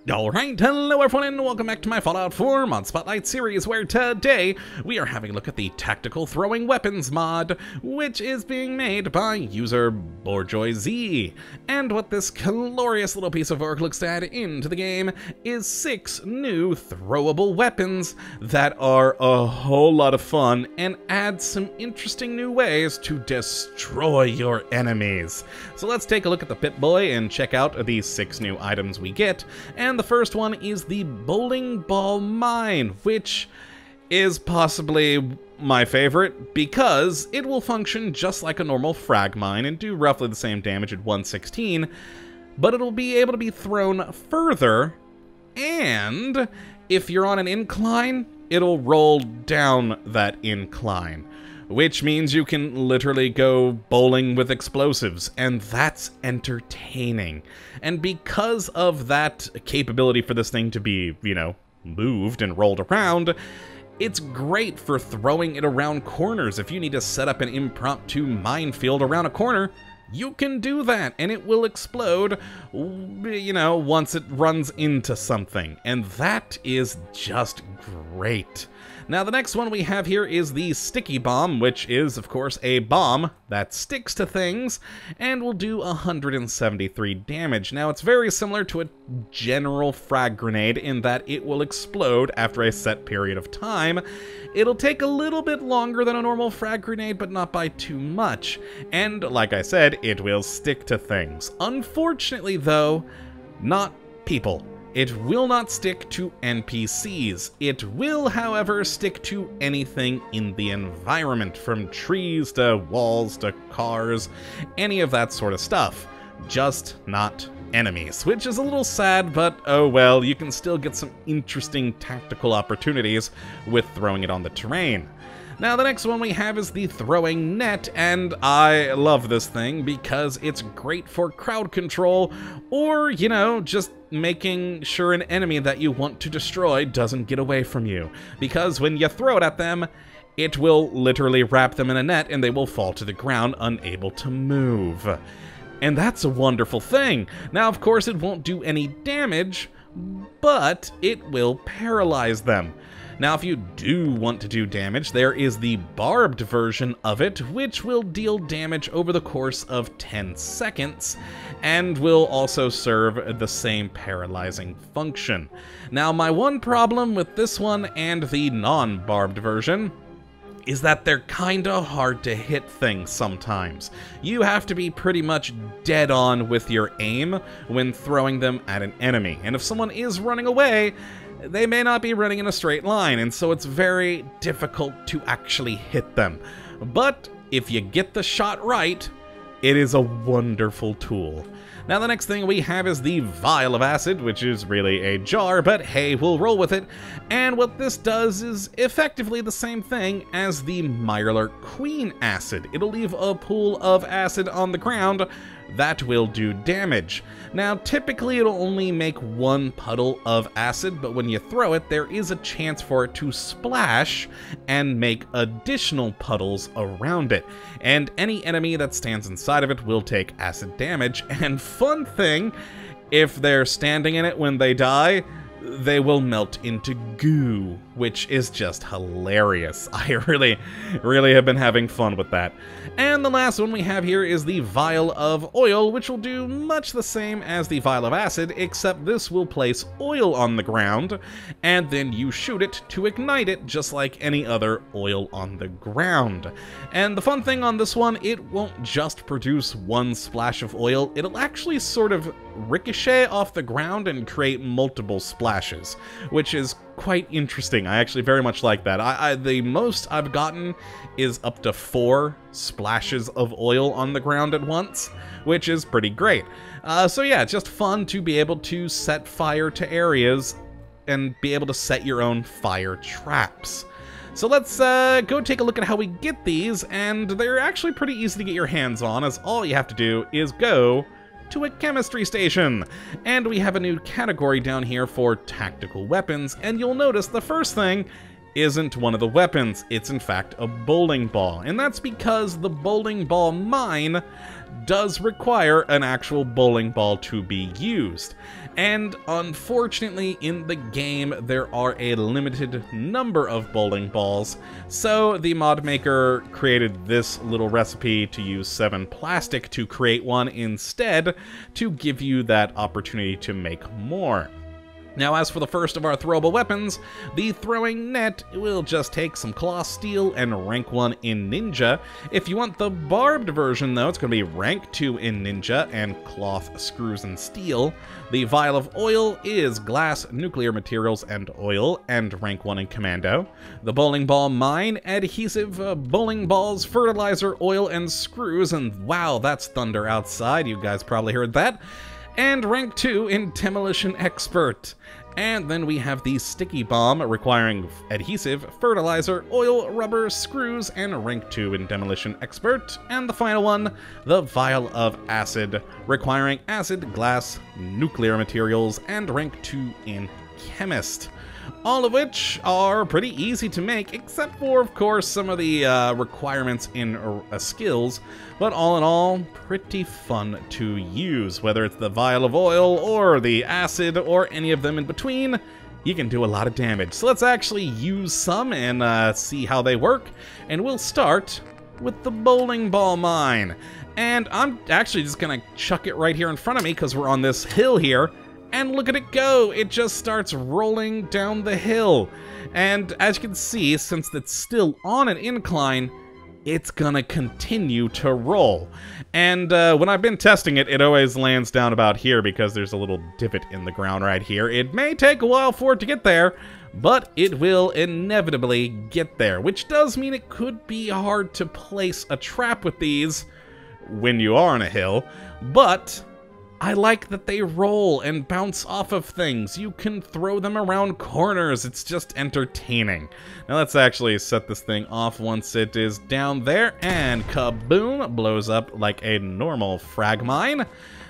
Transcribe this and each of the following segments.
Alright, hello everyone and welcome back to my Fallout 4 Mod Spotlight series, where today we are having a look at the Tactical Throwing Weapons mod, which is being made by user BoarJoyZ. And what this glorious little piece of work looks to add into the game is 6 new throwable weapons that are a whole lot of fun and add some interesting new ways to destroy your enemies. So let's take a look at the Pip-Boy and check out these 6 new items we get. And the first one is the Bowling Ball Mine, which is possibly my favorite because it will function just like a normal frag mine and do roughly the same damage at 116, but it'll be able to be thrown further, and if you're on an incline, it'll roll down that incline, which means you can literally go bowling with explosives, and that's entertaining. And because of that capability for this thing to be, moved and rolled around, it's great for throwing it around corners. If you need to set up an impromptu minefield around a corner, you can do that, and it will explode, once it runs into something. And that is just great. Now, the next one we have here is the Sticky Bomb, which is, of course, a bomb that sticks to things and will do 173 damage. Now, it's very similar to a general frag grenade in that it will explode after a set period of time. It'll take a little bit longer than a normal frag grenade, but not by too much. And, like I said, it will stick to things. Unfortunately, though, not people. It will not stick to NPCs. It will, however, stick to anything in the environment, from trees to walls to cars, any of that sort of stuff. Just not enemies, which is a little sad, but oh well, you can still get some interesting tactical opportunities with throwing it on the terrain. Now, the next one we have is the Throwing Net, and I love this thing because it's great for crowd control or, just making sure an enemy that you want to destroy doesn't get away from you. Because when you throw it at them, it will literally wrap them in a net and they will fall to the ground unable to move. And that's a wonderful thing. Now, of course, it won't do any damage, but it will paralyze them. Now, if you do want to do damage, there is the barbed version of it, which will deal damage over the course of 10 seconds, and will also serve the same paralyzing function. Now, my one problem with this one and the non-barbed version is that they're kinda hard to hit things sometimes. You have to be pretty much dead on with your aim when throwing them at an enemy, and if someone is running away, they may not be running in a straight line, and so it's very difficult to actually hit them. But if you get the shot right, it is a wonderful tool. Now, the next thing we have is the Vial of Acid, which is really a jar, but hey, we'll roll with it. And what this does is effectively the same thing as the Mirelurk Queen Acid. It'll leave a pool of acid on the ground that will do damage. Now, typically it'll only make 1 puddle of acid, but when you throw it, there is a chance for it to splash and make additional puddles around it. And any enemy that stands inside of it will take acid damage, and fun thing, if they're standing in it when they die, they will melt into goo, which is just hilarious. I really have been having fun with that. And the last one we have here is the Vial of Oil, which will do much the same as the Vial of Acid, except this will place oil on the ground, and then you shoot it to ignite it, just like any other oil on the ground. And the fun thing on this one, it won't just produce 1 splash of oil, it'll actually sort of ricochet off the ground and create multiple splashes, which is quite interesting. I actually very much like that. The most I've gotten is up to 4 splashes of oil on the ground at once, which is pretty great. So yeah, it's just fun to be able to set fire to areas and be able to set your own fire traps. So let's go take a look at how we get these, and they're actually pretty easy to get your hands on, as all you have to do is go to a chemistry station. And we have a new category down here for tactical weapons, and you'll notice the first thing isn't one of the weapons. It's in fact a bowling ball. And that's because the bowling ball mine does require an actual bowling ball to be used. And unfortunately, in the game, there are a limited number of bowling balls, so the mod maker created this little recipe to use 7 plastic to create one instead, to give you that opportunity to make more. Now, as for the first of our throwable weapons, the throwing net will just take some cloth steel and rank 1 in ninja. If you want the barbed version, though, it's going to be rank 2 in ninja and cloth, screws, and steel. The vial of oil is glass, nuclear materials, and oil, and rank 1 in commando. The bowling ball mine, adhesive, bowling balls, fertilizer, oil, and screws, and wow, that's thunder outside, you guys probably heard that. And rank 2 in demolition expert. And then we have the sticky bomb requiring adhesive, fertilizer, oil, rubber, screws, and rank 2 in demolition expert. And the final one, the vial of acid requiring acid, glass, nuclear materials, and rank 2 in chemist. All of which are pretty easy to make, except for, of course, some of the requirements in skills, but all in all, pretty fun to use. Whether it's the vial of oil, or the acid, or any of them in between, you can do a lot of damage. So let's actually use some and see how they work, and we'll start with the bowling ball mine. And I'm actually just gonna chuck it right here in front of me, because we're on this hill here. And look at it go! It just starts rolling down the hill. And as you can see, since it's still on an incline, it's gonna continue to roll. And when I've been testing it, it always lands down about here because there's a little divot in the ground right here. It may take a while for it to get there, but it will inevitably get there, which does mean it could be hard to place a trap with these when you are on a hill, but I like that they roll and bounce off of things. You can throw them around corners. It's just entertaining. Now let's actually set this thing off once it is down there, and kaboom, blows up like a normal frag mine.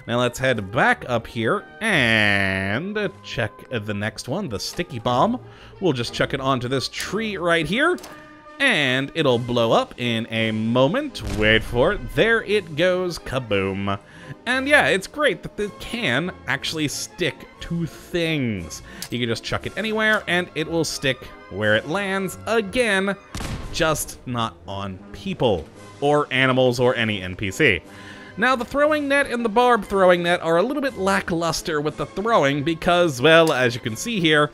Now let's head back up here and check the next one, the sticky bomb. We'll just chuck it onto this tree right here, and it'll blow up in a moment. Wait for it. There it goes. Kaboom. And yeah, it's great that it can actually stick to things. You can just chuck it anywhere, and it will stick where it lands. Again, just not on people, or animals, or any NPC. Now, the throwing net and the barb throwing net are a little bit lackluster with the throwing because, well, as you can see here,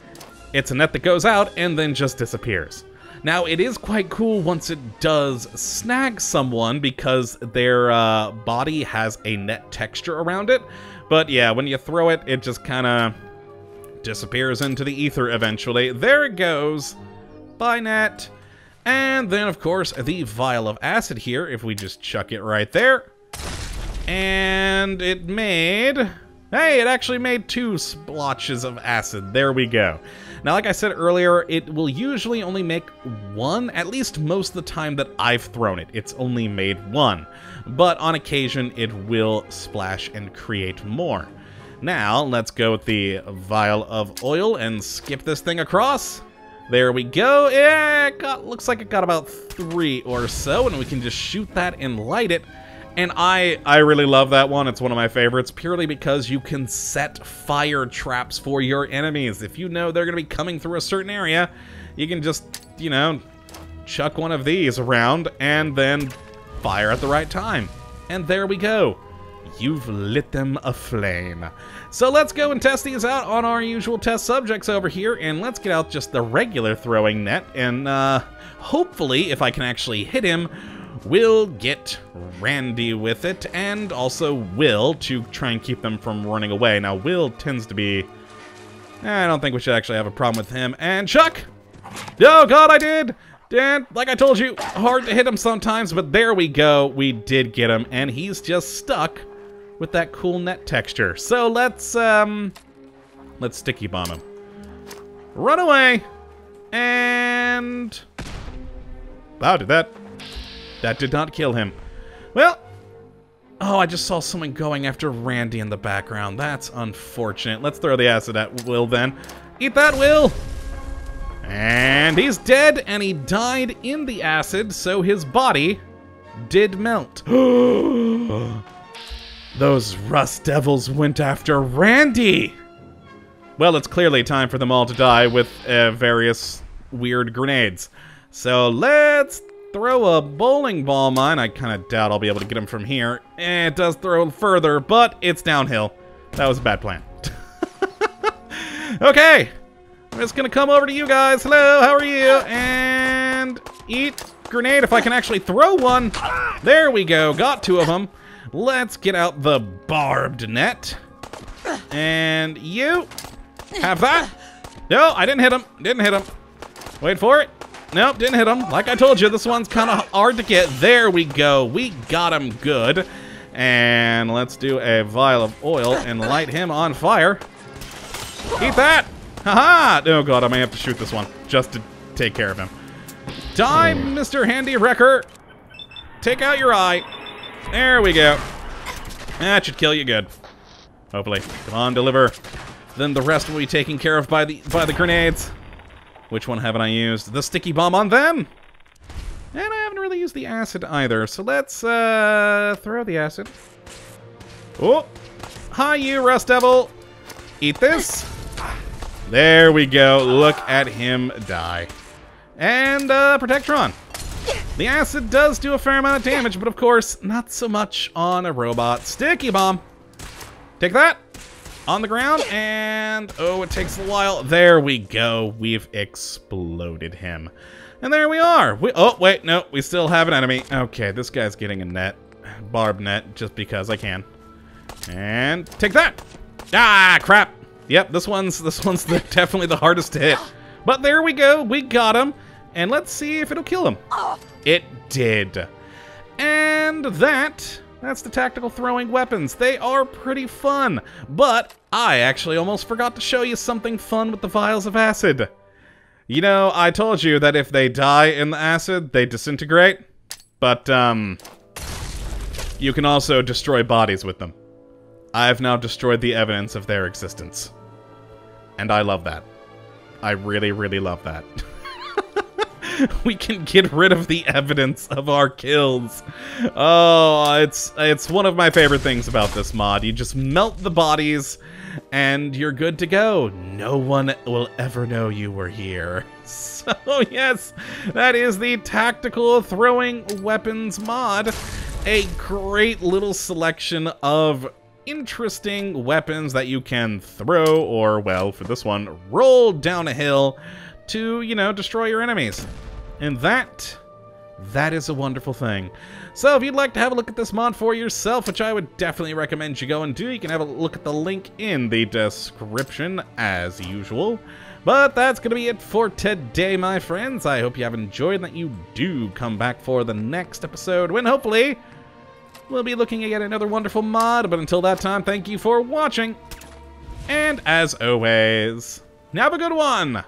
it's a net that goes out and then just disappears. Now, it is quite cool once it does snag someone because their body has a net texture around it. But yeah, when you throw it, it just kind of disappears into the ether eventually. There it goes. Bye, net. And then, of course, the vial of acid here, if we just chuck it right there. And it made... Hey, it actually made 2 splotches of acid. There we go. Now, like I said earlier, it will usually only make 1, at least most of the time that I've thrown it. It's only made 1. But on occasion, it will splash and create more. Now, let's go with the vial of oil and skip this thing across. There we go. Yeah, looks like it got about 3 or so, and we can just shoot that and light it. And I really love that one. It's one of my favorites purely because you can set fire traps for your enemies. If you know they're going to be coming through a certain area, you can just, you know, chuck one of these around and then fire at the right time. And there we go. You've lit them aflame. So let's go and test these out on our usual test subjects over here, and let's get out just the regular throwing net, and hopefully, if I can actually hit him, we'll get Randy with it, and also Will to try and keep them from running away. Now, Will tends to be... I don't think we should actually have a problem with him. And Chuck! Oh, God, I did! Dan, like I told you, hard to hit him sometimes, but there we go. We did get him, and he's just stuck with that cool net texture. So let's sticky bomb him. Run away! And... Wow, that did not kill him. Well, oh, I just saw someone going after Randy in the background. That's unfortunate. Let's throw the acid at Will then. Eat that, Will! And he's dead, and he died in the acid, so his body did melt. Those Rust Devils went after Randy! Well, it's clearly time for them all to die with various weird grenades. So let's throw a bowling ball mine. I kind of doubt I'll be able to get him from here. It does throw further, but it's downhill. That was a bad plan. Okay, I'm just gonna come over to you guys. Hello, how are you? And eat grenade if I can actually throw one. There we go, got 2 of them. Let's get out the barbed net. And you have that. No, I didn't hit him. Didn't hit him. Wait for it. Nope, didn't hit him. Like I told you, this one's kind of hard to get. There we go. We got him good. And let's do a vial of oil and light him on fire. Eat that. Haha. Oh god, I may have to shoot this one just to take care of him. Die, Mr. Handy Wrecker. Take out your eye. There we go. That should kill you good. Hopefully. Come on, deliver. Then the rest will be taken care of by the grenades. Which one haven't I used? The sticky bomb on them! And I haven't really used the acid either, so let's throw the acid. Oh! Hi, you Rust Devil! Eat this. There we go. Look at him die. And Protectron. The acid does do a fair amount of damage, but of course, not so much on a robot. Sticky bomb. Take that. On the ground, and oh, it takes a while. There we go. We've exploded him. And there we are. Oh, wait, no, we still have an enemy. Okay, this guy's getting a net. Barbed net, just because I can. And take that. Ah, crap. Yep, this one's definitely the hardest to hit. But there we go. We got him. And let's see if it'll kill him. It did. And that's the tactical throwing weapons. They are pretty fun, but I actually almost forgot to show you something fun with the vials of acid. You know, I told you that if they die in the acid, they disintegrate, but you can also destroy bodies with them. I have now destroyed the evidence of their existence. And I love that. I really, really love that. We can get rid of the evidence of our kills. Oh, it's one of my favorite things about this mod. You just melt the bodies, and you're good to go. No one will ever know you were here. So yes, that is the Tactical Throwing Weapons mod. A great little selection of interesting weapons that you can throw, or, well, for this one, roll down a hill to, you know, destroy your enemies. And that is a wonderful thing. So if you'd like to have a look at this mod for yourself, which I would definitely recommend you go and do, you can have a look at the link in the description as usual. But that's going to be it for today, my friends. I hope you have enjoyed and that you do come back for the next episode when hopefully we'll be looking at yet another wonderful mod. But until that time, thank you for watching. And as always, have a good one.